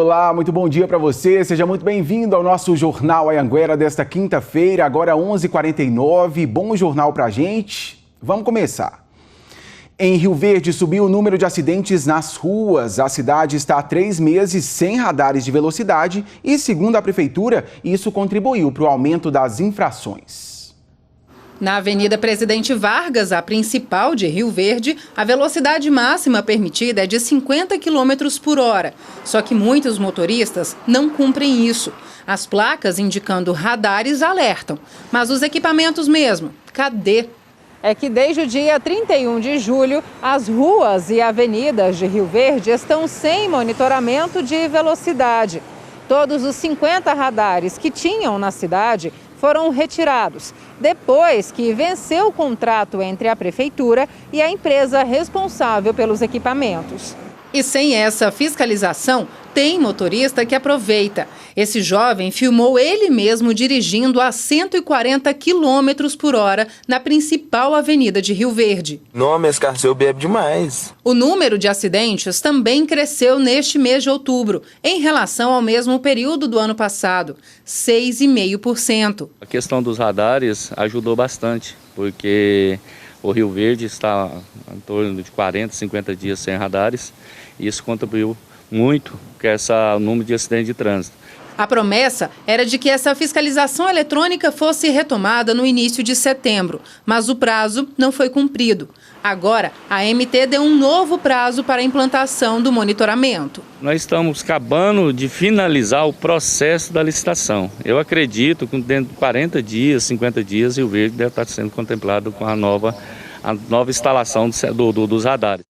Olá, muito bom dia para você. Seja muito bem-vindo ao nosso Jornal Anhanguera desta quinta-feira, agora 11h49. Bom jornal para a gente. Vamos começar. Em Rio Verde, subiu o número de acidentes nas ruas. A cidade está há 3 meses sem radares de velocidade e, segundo a prefeitura, isso contribuiu para o aumento das infrações. Na Avenida Presidente Vargas, a principal de Rio Verde, a velocidade máxima permitida é de 50 km por hora. Só que muitos motoristas não cumprem isso. As placas indicando radares alertam. Mas os equipamentos mesmo, cadê? É que desde o dia 31 de julho, as ruas e avenidas de Rio Verde estão sem monitoramento de velocidade. Todos os 50 radares que tinham na cidade foram retirados, depois que venceu o contrato entre a prefeitura e a empresa responsável pelos equipamentos. E sem essa fiscalização, tem motorista que aproveita. Esse jovem filmou ele mesmo dirigindo a 140 km por hora na principal avenida de Rio Verde. Não, esse carro bebe demais. O número de acidentes também cresceu neste mês de outubro, em relação ao mesmo período do ano passado, 6,5%. A questão dos radares ajudou bastante, porque o Rio Verde está em torno de 40, 50 dias sem radares, e isso contribuiu muito com esse número de acidentes de trânsito. A promessa era de que essa fiscalização eletrônica fosse retomada no início de setembro, mas o prazo não foi cumprido. Agora, a MT deu um novo prazo para a implantação do monitoramento. Nós estamos acabando de finalizar o processo da licitação. Eu acredito que dentro de 40 dias, 50 dias, Rio Verde deve estar sendo contemplado com a nova instalação dos radares.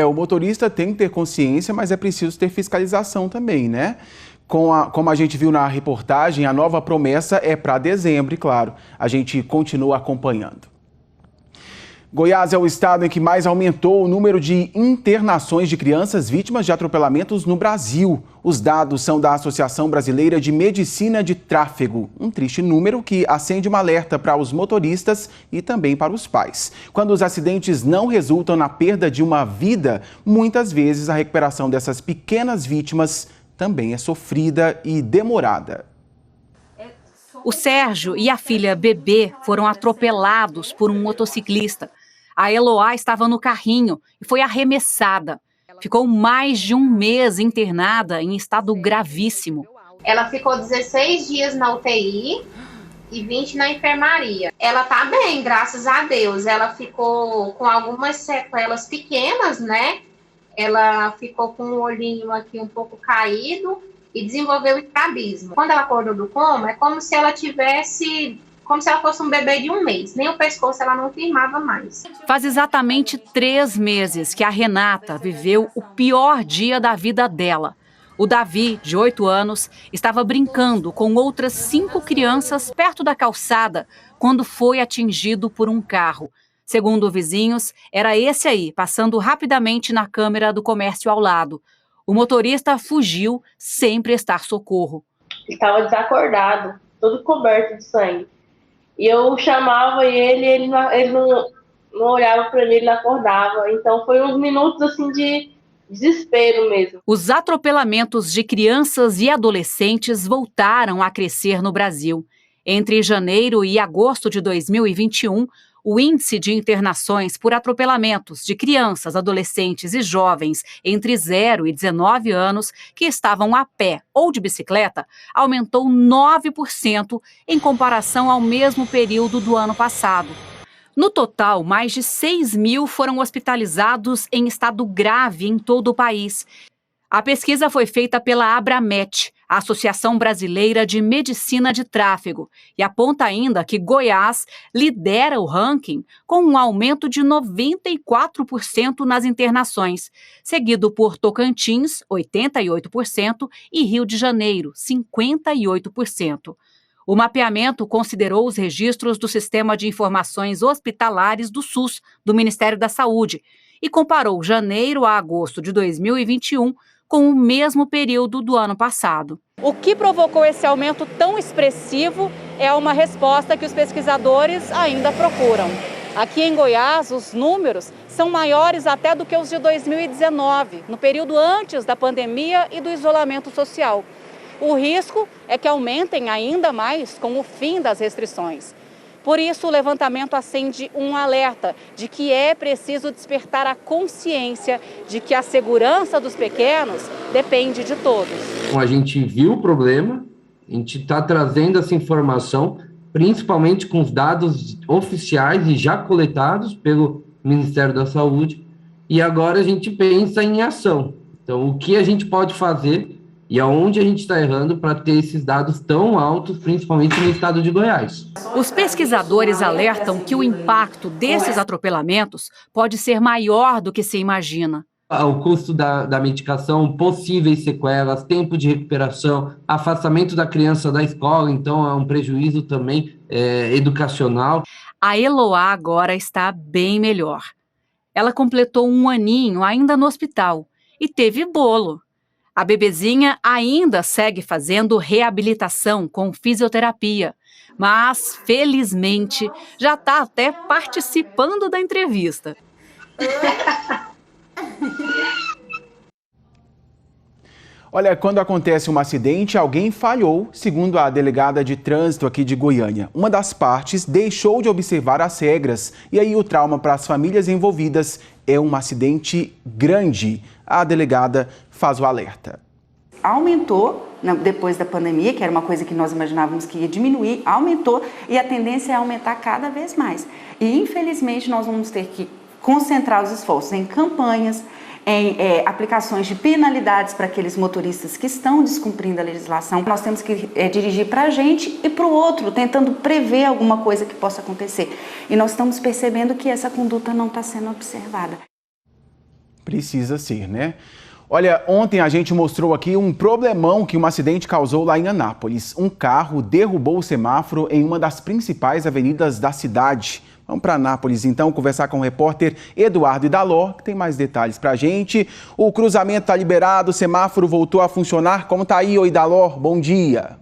O motorista tem que ter consciência, mas é preciso ter fiscalização também, né? Como a gente viu na reportagem, a nova promessa é para dezembro, e claro, a gente continua acompanhando. Goiás é o estado em que mais aumentou o número de internações de crianças vítimas de atropelamentos no Brasil. Os dados são da Associação Brasileira de Medicina de Tráfego. Um triste número que acende um alerta para os motoristas e também para os pais. Quando os acidentes não resultam na perda de uma vida, muitas vezes a recuperação dessas pequenas vítimas também é sofrida e demorada. O Sérgio e a filha Bebê foram atropelados por um motociclista. A Eloá estava no carrinho e foi arremessada. Ficou mais de 1 mês internada em estado gravíssimo. Ela ficou 16 dias na UTI e 20 na enfermaria. Ela tá bem, graças a Deus. Ela ficou com algumas sequelas pequenas, né? Ela ficou com o olhinho aqui um pouco caído e desenvolveu estrabismo. Quando ela acordou do coma, é como se ela fosse um bebê de 1 mês. Nem o pescoço ela não firmava mais. Faz exatamente 3 meses que a Renata viveu o pior dia da vida dela. O Davi, de 8 anos, estava brincando com outras 5 crianças perto da calçada quando foi atingido por um carro. Segundo vizinhos, era esse aí, passando rapidamente na câmera do comércio ao lado. O motorista fugiu sem prestar socorro. Estava desacordado, todo coberto de sangue. E eu chamava ele não olhava para mim, ele não acordava. Então foi uns minutos assim de desespero mesmo. Os atropelamentos de crianças e adolescentes voltaram a crescer no Brasil. Entre janeiro e agosto de 2021, o índice de internações por atropelamentos de crianças, adolescentes e jovens entre 0 e 19 anos que estavam a pé ou de bicicleta aumentou 9% em comparação ao mesmo período do ano passado. No total, mais de 6 mil foram hospitalizados em estado grave em todo o país. A pesquisa foi feita pela Abramet, a Associação Brasileira de Medicina de Tráfego, e aponta ainda que Goiás lidera o ranking com um aumento de 94% nas internações, seguido por Tocantins, 88%, e Rio de Janeiro, 58%. O mapeamento considerou os registros do Sistema de Informações Hospitalares do SUS, do Ministério da Saúde, e comparou janeiro a agosto de 2021 com o mesmo período do ano passado. O que provocou esse aumento tão expressivo é uma resposta que os pesquisadores ainda procuram. Aqui em Goiás, os números são maiores até do que os de 2019, no período antes da pandemia e do isolamento social. O risco é que aumentem ainda mais com o fim das restrições. Por isso, o levantamento acende um alerta de que é preciso despertar a consciência de que a segurança dos pequenos depende de todos. A gente viu o problema, a gente está trazendo essa informação, principalmente com os dados oficiais e já coletados pelo Ministério da Saúde, e agora a gente pensa em ação. Então, o que a gente pode fazer e aonde a gente está errando para ter esses dados tão altos, principalmente no estado de Goiás. Os pesquisadores alertam que o impacto desses atropelamentos pode ser maior do que se imagina. O custo da medicação, possíveis sequelas, tempo de recuperação, afastamento da criança da escola, então é um prejuízo também educacional. A Eloá agora está bem melhor. Ela completou 1 aninho ainda no hospital e teve bolo. A bebezinha ainda segue fazendo reabilitação com fisioterapia, mas, felizmente, já está até participando da entrevista. Olha, quando acontece um acidente, alguém falhou, segundo a delegada de trânsito aqui de Goiânia. Uma das partes deixou de observar as regras e aí o trauma para as famílias envolvidas é um acidente grande. A delegada faz o alerta. Aumentou depois da pandemia, que era uma coisa que nós imaginávamos que ia diminuir, aumentou e a tendência é aumentar cada vez mais. E infelizmente nós vamos ter que concentrar os esforços em campanhas, em aplicações de penalidades para aqueles motoristas que estão descumprindo a legislação. Nós temos que dirigir para a gente e para o outro, tentando prever alguma coisa que possa acontecer. E nós estamos percebendo que essa conduta não está sendo observada. Precisa ser, né? Olha, ontem a gente mostrou aqui um problemão que um acidente causou lá em Anápolis. Um carro derrubou o semáforo em uma das principais avenidas da cidade. Vamos para Anápolis, então, conversar com o repórter Eduardo Idaló, que tem mais detalhes para a gente. O cruzamento está liberado, o semáforo voltou a funcionar. Como está aí, ô Idaló? Bom dia.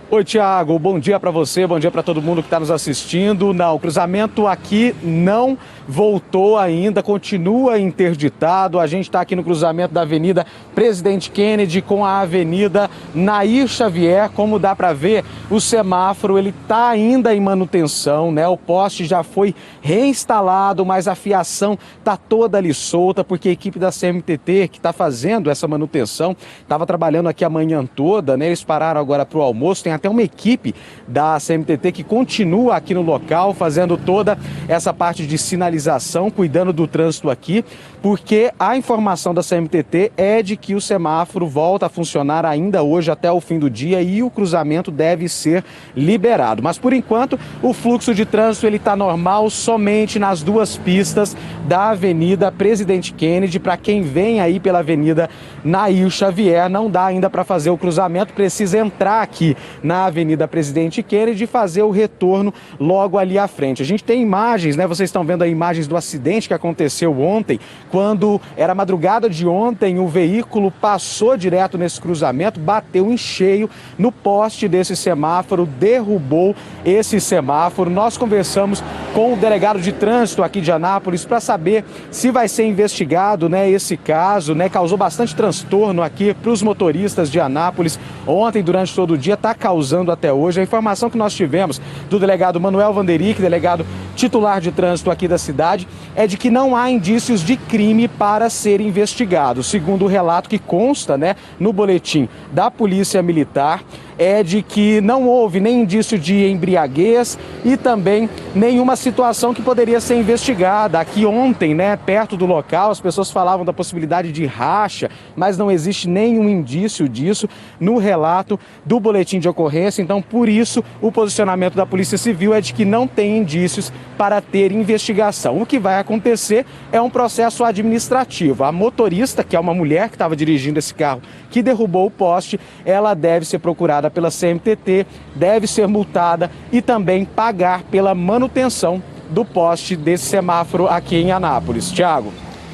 Oi, Tiago, bom dia para você, bom dia para todo mundo que está nos assistindo. Não, o cruzamento aqui não voltou ainda, continua interditado. A gente está aqui no cruzamento da Avenida Presidente Kennedy com a Avenida Nair Xavier. Como dá para ver, o semáforo ele está ainda em manutenção, né? O poste já foi reinstalado, mas a fiação está toda ali solta, porque a equipe da CMTT que está fazendo essa manutenção estava trabalhando aqui a manhã toda, né? Eles pararam agora para o almoço. Tem até uma equipe da CMTT que continua aqui no local, fazendo toda essa parte de sinalização, cuidando do trânsito aqui, porque a informação da CMTT é de que o semáforo volta a funcionar ainda hoje até o fim do dia e o cruzamento deve ser liberado. Mas, por enquanto, o fluxo de trânsito está normal somente nas duas pistas da Avenida Presidente Kennedy. Para quem vem aí pela Avenida Nair Xavier, não dá ainda para fazer o cruzamento, precisa entrar aqui na Avenida Presidente Kennedy e fazer o retorno logo ali à frente. A gente tem imagens, né? Vocês estão vendo aí imagens do acidente que aconteceu ontem, quando era madrugada de ontem, o veículo passou direto nesse cruzamento, bateu em cheio no poste desse semáforo, derrubou esse semáforo. Nós conversamos com o delegado de trânsito aqui de Anápolis para saber se vai ser investigado, né, esse caso, né? Causou bastante transtorno aqui para os motoristas de Anápolis. Ontem, durante todo o dia, está causando até hoje. A informação que nós tivemos do delegado Manuel Vanderick, delegado titular de trânsito aqui da cidade, é de que não há indícios de crime para ser investigado. Segundo o relato que consta, né, no boletim da Polícia Militar, é de que não houve nem indício de embriaguez e também nenhuma situação que poderia ser investigada. Aqui ontem, né, perto do local, as pessoas falavam da possibilidade de racha, mas não existe nenhum indício disso no relato do boletim de ocorrência. Então, por isso, o posicionamento da Polícia Civil é de que não tem indícios para ter investigação. O que vai acontecer é um processo administrativo. A motorista, que é uma mulher que estava dirigindo esse carro, que derrubou o poste, ela deve ser procurada pela CMTT, deve ser multada e também pagar pela manutenção do poste desse semáforo aqui em Anápolis. Tiago.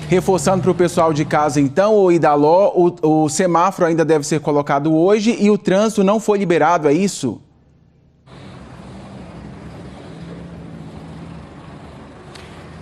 Reforçando para o pessoal de casa, então, o Idaló, o semáforo ainda deve ser colocado hoje e o trânsito não foi liberado, é isso?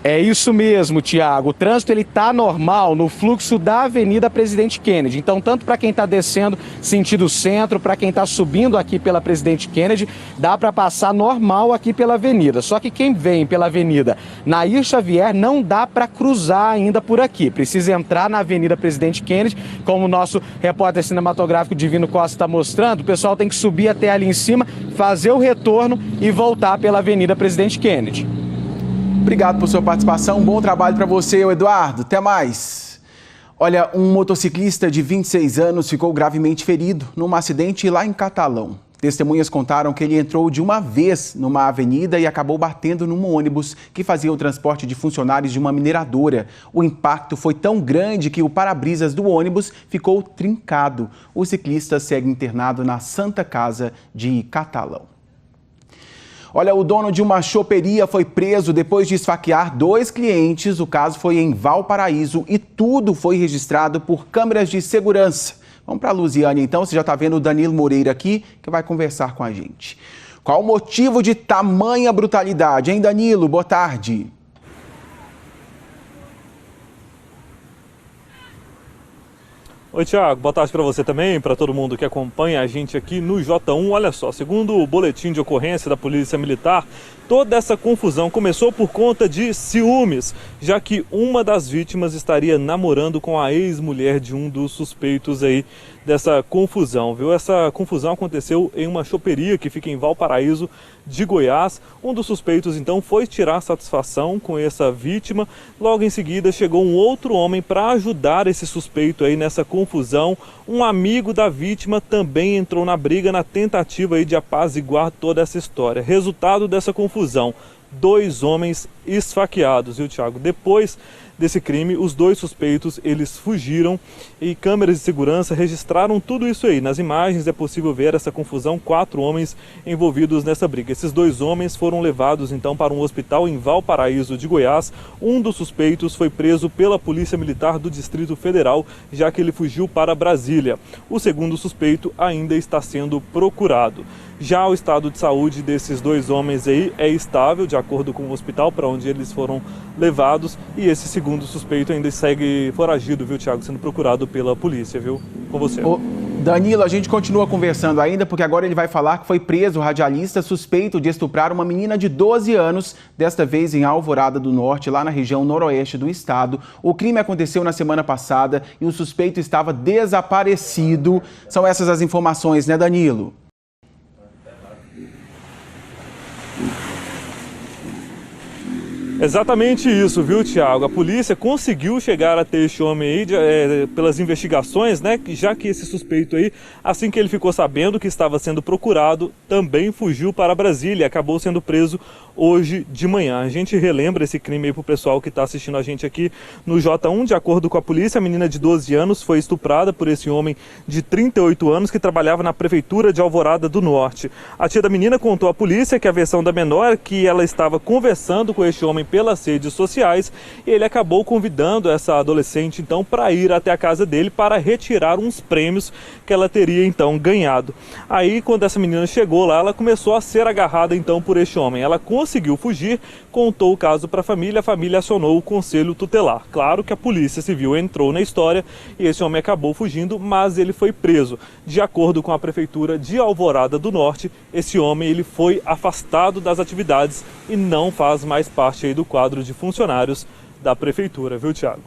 É isso mesmo, Tiago. O trânsito está normal no fluxo da Avenida Presidente Kennedy. Então, tanto para quem está descendo sentido centro, para quem está subindo aqui pela Presidente Kennedy, dá para passar normal aqui pela avenida. Só que quem vem pela Avenida Nair Xavier não dá para cruzar ainda por aqui. Precisa entrar na Avenida Presidente Kennedy, como o nosso repórter cinematográfico Divino Costa está mostrando. O pessoal tem que subir até ali em cima, fazer o retorno e voltar pela Avenida Presidente Kennedy. Obrigado por sua participação, bom trabalho para você, Eduardo. Até mais. Olha, um motociclista de 26 anos ficou gravemente ferido num acidente lá em Catalão. Testemunhas contaram que ele entrou de uma vez numa avenida e acabou batendo num ônibus que fazia o transporte de funcionários de uma mineradora. O impacto foi tão grande que o para-brisas do ônibus ficou trincado. O ciclista segue internado na Santa Casa de Catalão. Olha, o dono de uma choperia foi preso depois de esfaquear 2 clientes. O caso foi em Valparaíso e tudo foi registrado por câmeras de segurança. Vamos para a Luziane, então. Você já está vendo o Danilo Moreira aqui, que vai conversar com a gente. Qual o motivo de tamanha brutalidade, hein, Danilo? Boa tarde. Oi, Tiago. Boa tarde para você também, para todo mundo que acompanha a gente aqui no J1. Olha só, segundo o boletim de ocorrência da Polícia Militar, toda essa confusão começou por conta de ciúmes, já que uma das vítimas estaria namorando com a ex-mulher de um dos suspeitos aí dessa confusão, viu? Essa confusão aconteceu em uma choperia que fica em Valparaíso de Goiás. Um dos suspeitos, então, foi tirar satisfação com essa vítima. Logo em seguida, chegou um outro homem para ajudar esse suspeito aí nessa confusão. Um amigo da vítima também entrou na briga na tentativa aí de apaziguar toda essa história. Resultado dessa confusão, 2 homens esfaqueados, viu, Tiago? Depois desse crime, os 2 suspeitos, eles fugiram e câmeras de segurança registraram tudo isso aí. Nas imagens é possível ver essa confusão, 4 homens envolvidos nessa briga. Esses 2 homens foram levados então para um hospital em Valparaíso de Goiás. Um dos suspeitos foi preso pela Polícia Militar do Distrito Federal, já que ele fugiu para Brasília. O segundo suspeito ainda está sendo procurado. Já o estado de saúde desses 2 homens aí é estável, de acordo com o hospital para onde eles foram levados, e esse segundo suspeito ainda segue foragido, viu, Tiago, sendo procurado pela polícia, viu? Com você. Ô, Danilo, a gente continua conversando ainda, porque agora ele vai falar que foi preso o radialista suspeito de estuprar uma menina de 12 anos, desta vez em Alvorada do Norte, lá na região noroeste do estado. O crime aconteceu na semana passada e o suspeito estava desaparecido. São essas as informações, né, Danilo? Exatamente isso, viu, Tiago? A polícia conseguiu chegar até este homem aí pelas investigações, né? Já que esse suspeito aí, assim que ele ficou sabendo que estava sendo procurado, também fugiu para Brasília e acabou sendo preso hoje de manhã. A gente relembra esse crime aí pro pessoal que está assistindo a gente aqui no J1. De acordo com a polícia, a menina de 12 anos foi estuprada por esse homem de 38 anos que trabalhava na prefeitura de Alvorada do Norte. A tia da menina contou à polícia que a versão da menor é que ela estava conversando com este homem pelas redes sociais e ele acabou convidando essa adolescente então para ir até a casa dele para retirar uns prêmios que ela teria então ganhado. Aí quando essa menina chegou lá, ela começou a ser agarrada então por este homem. Ela conseguiu fugir, contou o caso para a família acionou o conselho tutelar. Claro que a polícia civil entrou na história e esse homem acabou fugindo, mas ele foi preso. De acordo com a prefeitura de Alvorada do Norte, esse homem ele foi afastado das atividades e não faz mais parte aí do quadro de funcionários da prefeitura, viu, Tiago?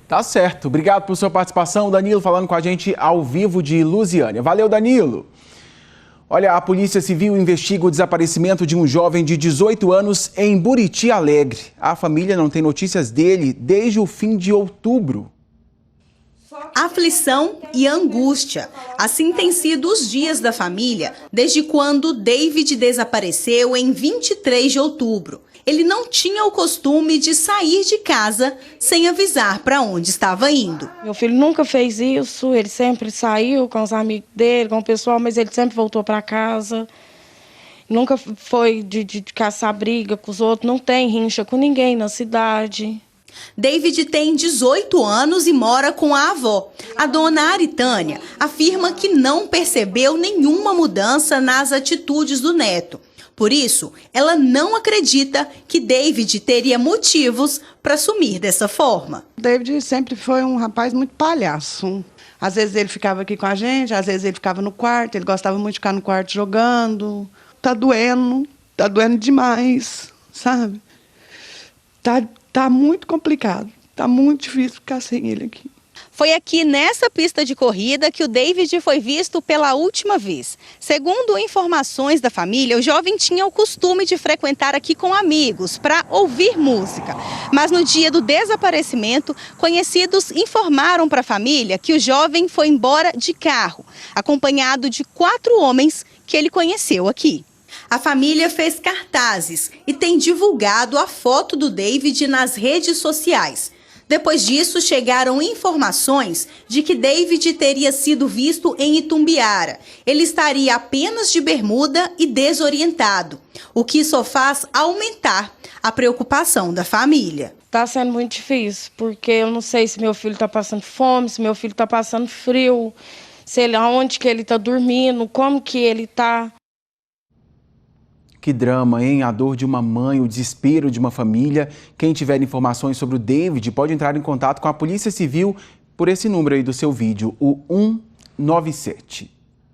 Tá certo. Obrigado por sua participação, Danilo, falando com a gente ao vivo de Lusiânia. Valeu, Danilo. Olha, a Polícia Civil investiga o desaparecimento de um jovem de 18 anos em Buriti Alegre. A família não tem notícias dele desde o fim de outubro. Aflição e angústia. Assim têm sido os dias da família desde quando David desapareceu em 23 de outubro. Ele não tinha o costume de sair de casa sem avisar para onde estava indo. Meu filho nunca fez isso, ele sempre saiu com os amigos dele, com o pessoal, mas ele sempre voltou para casa. Nunca foi de caçar briga com os outros, não tem rincha com ninguém na cidade. David tem 18 anos e mora com a avó. A dona Aritânia afirma que não percebeu nenhuma mudança nas atitudes do neto. Por isso, ela não acredita que David teria motivos para sumir dessa forma. David sempre foi um rapaz muito palhaço. Às vezes ele ficava aqui com a gente, às vezes ele ficava no quarto, ele gostava muito de ficar no quarto jogando. Tá doendo demais, sabe? Tá muito complicado, tá muito difícil ficar sem ele aqui. Foi aqui nessa pista de corrida que o David foi visto pela última vez. Segundo informações da família, o jovem tinha o costume de frequentar aqui com amigos para ouvir música. Mas no dia do desaparecimento, conhecidos informaram para a família que o jovem foi embora de carro, acompanhado de 4 homens que ele conheceu aqui. A família fez cartazes e tem divulgado a foto do David nas redes sociais. Depois disso, chegaram informações de que David teria sido visto em Itumbiara. Ele estaria apenas de bermuda e desorientado, o que só faz aumentar a preocupação da família. Está sendo muito difícil, porque eu não sei se meu filho está passando fome, se meu filho está passando frio, onde que ele está dormindo, como que ele está. Que drama, hein? A dor de uma mãe, o desespero de uma família. Quem tiver informações sobre o David pode entrar em contato com a Polícia Civil por esse número aí do seu vídeo, o 197.